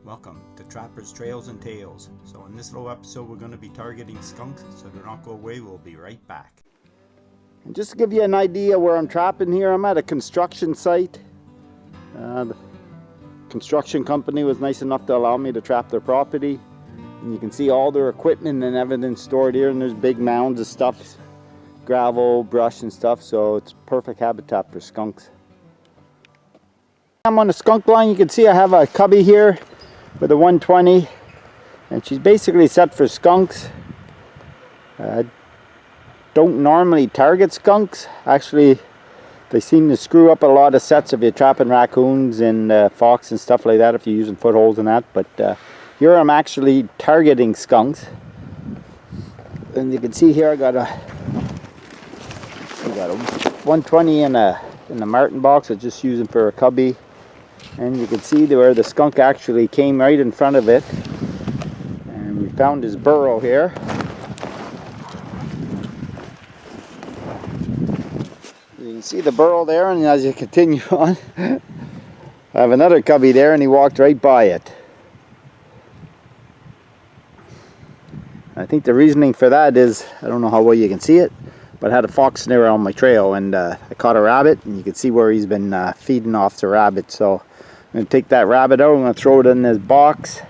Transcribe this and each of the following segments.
Welcome to Trappers Trails and Tales. So in this little episode we're going to be targeting skunks, so do not go away, we'll be right back. And just to give you an idea where I'm trapping here, I'm at a construction site. The construction company was nice enough to allow me to trap their property. And you can see all their equipment and everything stored here, and there's big mounds of stuff, gravel, brush and stuff, so it's perfect habitat for skunks. I'm on the skunk line. You can see I have a cubby here with a 120, and she's basically set for skunks. Don't normally target skunks. Actually, they seem to screw up a lot of sets if you're trapping raccoons and fox and stuff like that, if you're using footholds and that. But here I'm actually targeting skunks, and you can see here I got a 120 in the Martin box. I'm just using for a cubby. And you can see where the skunk actually came right in front of it. And we found his burrow here. You can see the burrow there, and as you continue on, I have another cubby there, and he walked right by it. I think the reasoning for that is, I don't know how well you can see it, but I had a fox snare on my trail, and I caught a rabbit, and you can see where he's been feeding off the rabbit. So I'm going to take that rabbit out, I'm going to throw it in this box,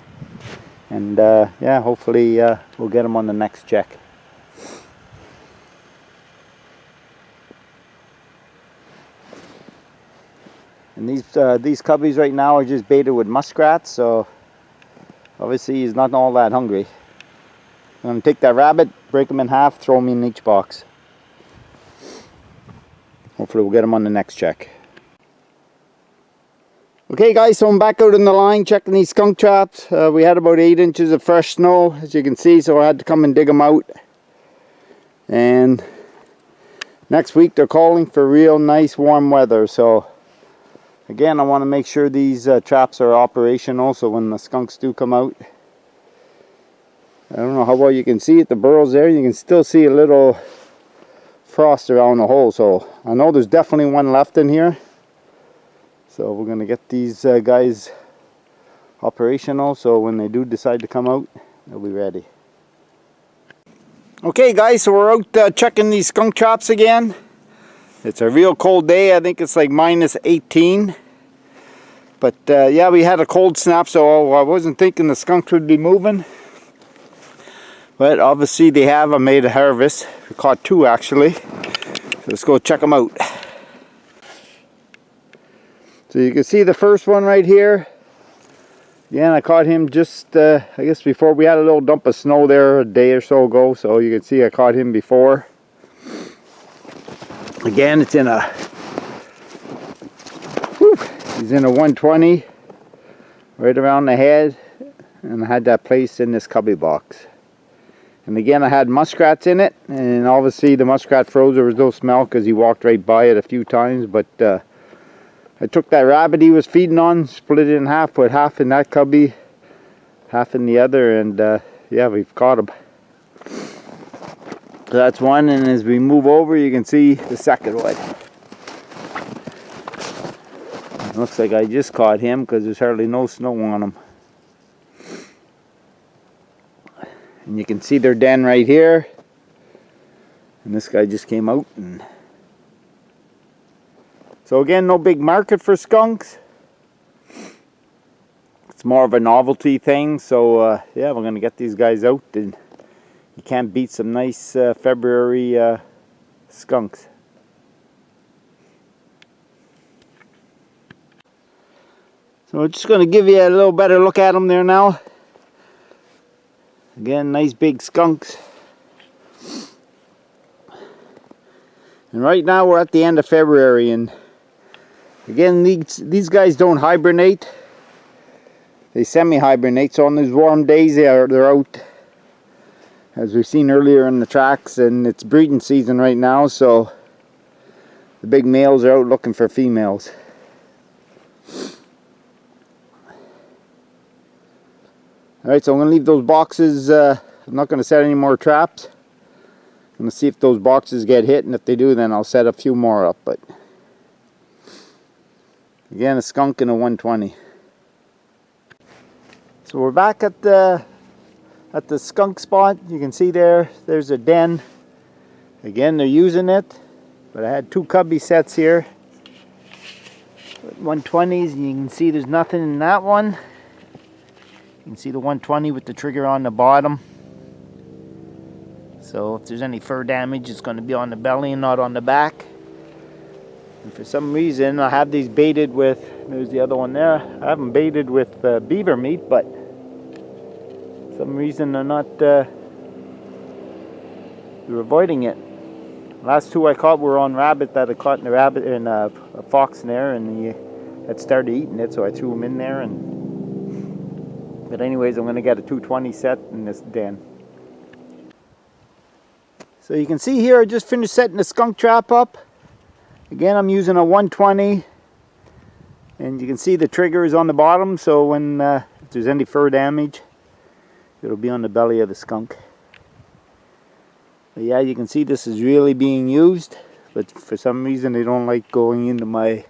and yeah, hopefully we'll get him on the next check. And these cubbies right now are just baited with muskrats, so obviously he's not all that hungry. I'm going to take that rabbit, break him in half, throw him in each box. Hopefully we'll get him on the next check. Okay guys, so I'm back out in the line checking these skunk traps. We had about 8 inches of fresh snow, as you can see, so I had to come and dig them out. And next week they're calling for real nice warm weather, so again I want to make sure these traps are operational, so when the skunks do come out. I don't know how well you can see it, the burrows there, you can still see a little frost around the hole, so I know there's definitely one left in here. So we're going to get these guys operational, so when they do decide to come out, they'll be ready. Okay guys, so we're out checking these skunk traps again. It's a real cold day. I think it's like -18. But yeah, we had a cold snap, so I wasn't thinking the skunks would be moving. But obviously they have. I made a harvest. We caught 2 actually. So let's go check them out. So you can see the first one right here. Again, I caught him just, I guess before we had a little dump of snow there a day or so ago. So you can see I caught him before. Again, it's in a, he's in a 120, right around the head. And I had that placed in this cubby box. And again, I had muskrats in it. And obviously the muskrat froze. There was no smell because he walked right by it a few times. But I took that rabbit he was feeding on, split it in half, put half in that cubby, half in the other, and yeah, we've caught him. So that's one, and as we move over, you can see the second one. It looks like I just caught him because there's hardly no snow on him. And you can see their den right here. And this guy just came out and... So again, no big market for skunks. It's more of a novelty thing. So yeah, we're going to get these guys out, and you can't beat some nice February skunks. So we're just going to give you a little better look at them there now. Again, nice big skunks. And right now we're at the end of February, and again, these guys don't hibernate. They semi-hibernate, so on these warm days they're out, as we've seen earlier in the tracks, and it's breeding season right now, so the big males are out looking for females. Alright, so I'm going to leave those boxes. I'm not going to set any more traps. I'm going to see if those boxes get hit, and if they do, then I'll set a few more up. But again, a skunk and a 120. So we're back at the skunk spot. You can see there's a den. Again, they're using it, but I had two cubby sets here. 120s, and you can see there's nothing in that one. You can see the 120 with the trigger on the bottom. So if there's any fur damage, it's going to be on the belly and not on the back. And for some reason, I have these baited with, there's the other one there. I have them baited with beaver meat, but for some reason they're not, they're avoiding it. Last two I caught were on rabbit that I caught in a fox snare, and he had started eating it, so I threw them in there. But anyways, I'm going to get a 220 set in this den. So you can see here, I just finished setting the skunk trap up. Again, I'm using a 120, and you can see the trigger is on the bottom, so when if there's any fur damage, it'll be on the belly of the skunk. But yeah, you can see this is really being used, but for some reason they don't like going into my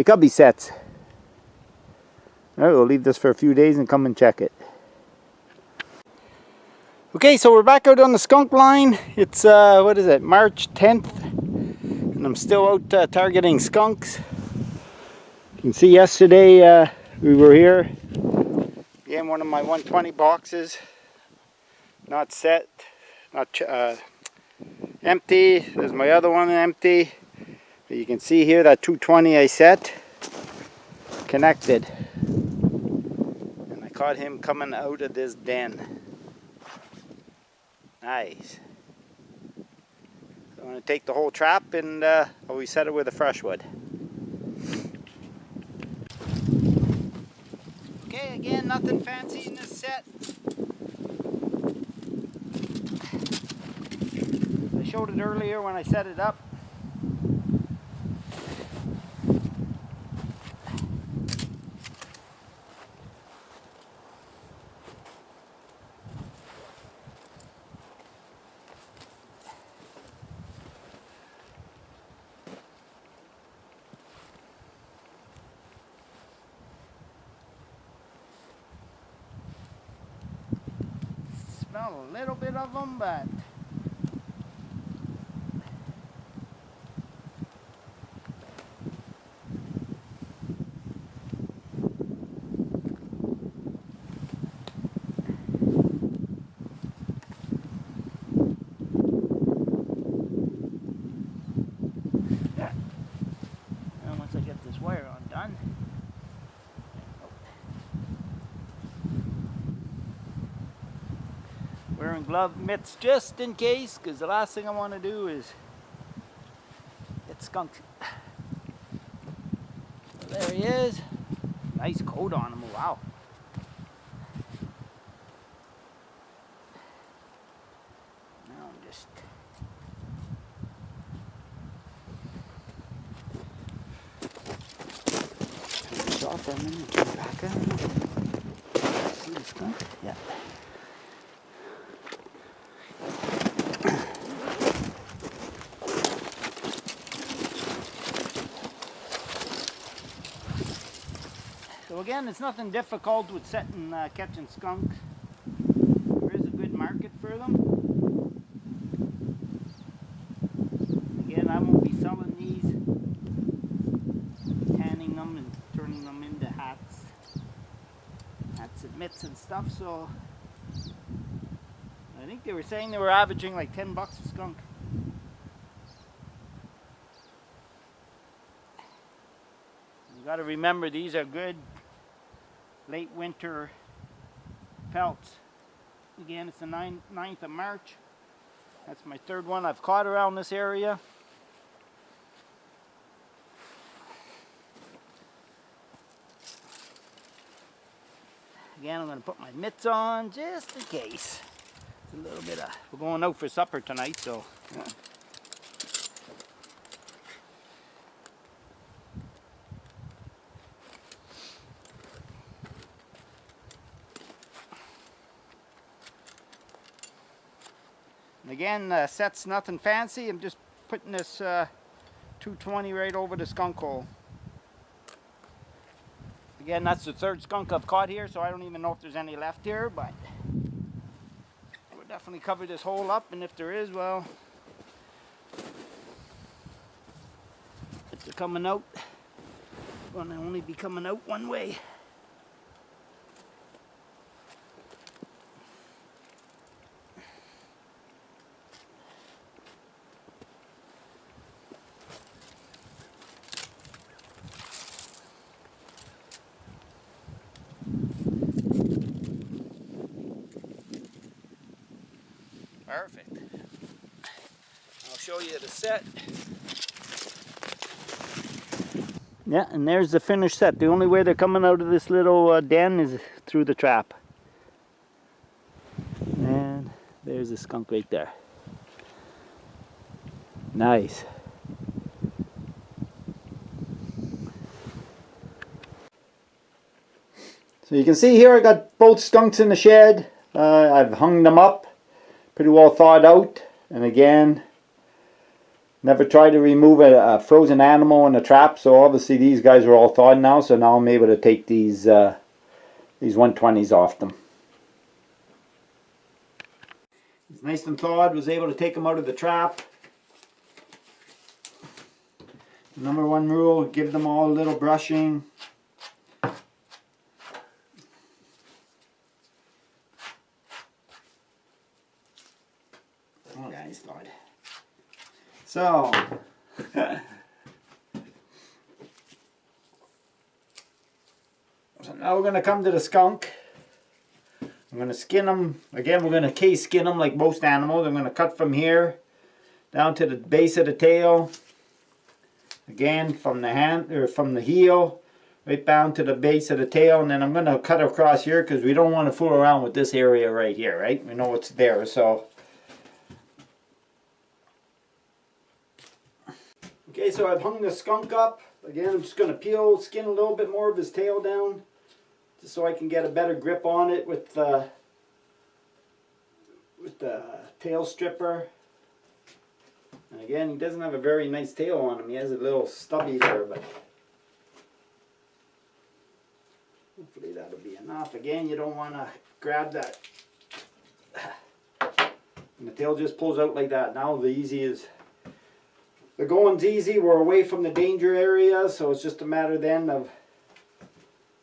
cubby sets. Alright, we'll leave this for a few days and come and check it. Okay, so we're back out on the skunk line. It's what is it, March 10th, and I'm still out targeting skunks. You can see yesterday we were here. Again, one of my 120 boxes, not set, not empty. There's my other one empty. But you can see here that 220 I set, connected. And I caught him coming out of this den. Nice. I'm going to take the whole trap and always set it with a fresh wood. Okay, again, nothing fancy in this set. I showed it earlier when I set it up. Smell a little bit of them, but once I get this wire undone. Wearing glove mitts just in case, because the last thing I want to do is get skunked. So there he is. Nice coat on him, wow. Now I'm just turn this off for a minute and turn it back on. See the skunk? Yeah. So again, it's nothing difficult with setting, catching skunks. There is a good market for them. Again, I won't be selling these, tanning them and turning them into hats and mitts and stuff. So I think they were saying they were averaging like $10 a skunk. You got to remember, these are good late winter pelts. Again, it's the 9th of March. That's my third one I've caught around this area. Again, I'm going to put my mitts on just in case. It's a little bit of, we're going out for supper tonight, so yeah. Again, set's nothing fancy. I'm just putting this 220 right over the skunk hole. Again, that's the third skunk I've caught here, so I don't even know if there's any left here, but we'll definitely cover this hole up, and if there is, well, if they're coming out, they're going to only be coming out one way. Perfect. I'll show you the set. Yeah, and there's the finished set. The only way they're coming out of this little den is through the trap. And there's the skunk right there. Nice. So you can see here I got both skunks in the shed. I've hung them up. Pretty well thawed out, and again, never tried to remove a frozen animal in a trap, so obviously these guys are all thawed now, so now I'm able to take these 120s off them. It's nice and thawed, was able to take them out of the trap. Number one rule, give them all a little brushing. Oh, guys, thawed. So, now we're going to come to the skunk. I'm going to skin them. Again, we're going to case skin them like most animals. I'm going to cut from here down to the base of the tail. Again, from the hand or from the heel right down to the base of the tail, and then I'm going to cut across here because we don't want to fool around with this area right here, right? We know it's there, so. Okay, so I've hung the skunk up. Again, I'm just going to skin a little bit more of his tail down, just so I can get a better grip on it with the tail stripper. And again, he doesn't have a very nice tail on him. He has a little stubby there, but hopefully that'll be enough. Again, you don't want to grab that. And the tail just pulls out like that. Now the going's easy. We're away from the danger area, so it's just a matter then of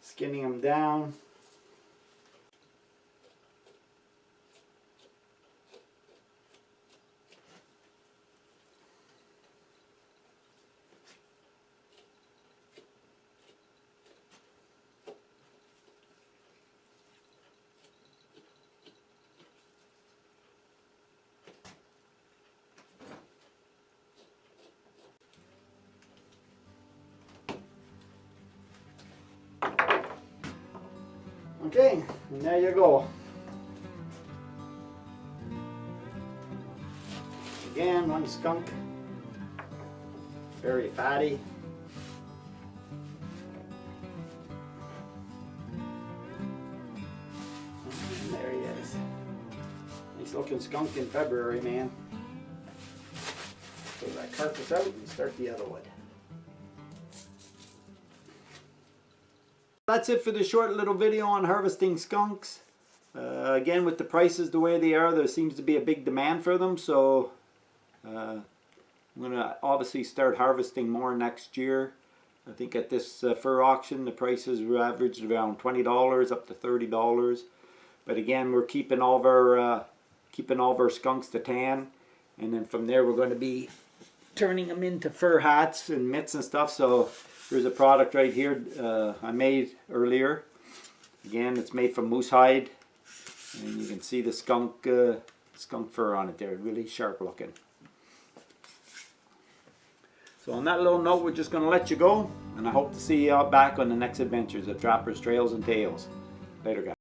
skinning them down. Okay, and there you go. Again, one skunk, very fatty. And there he is. Nice looking skunk in February, man. Throw that carcass out and start the other one. That's it for the short little video on harvesting skunks. Again, with the prices the way they are, there seems to be a big demand for them, so I'm going to obviously start harvesting more next year. I think at this fur auction the prices were averaged around $20 up to $30. But again, we're keeping all of our skunks to tan, and then from there we're going to be turning them into fur hats and mitts and stuff. So there's a product right here I made earlier. Again, it's made from moose hide, and you can see the skunk fur on it there, really sharp looking. So on that little note, we're just going to let you go, and I hope to see you all back on the next adventures of Trappers, Trails, and Tales. Later, guys.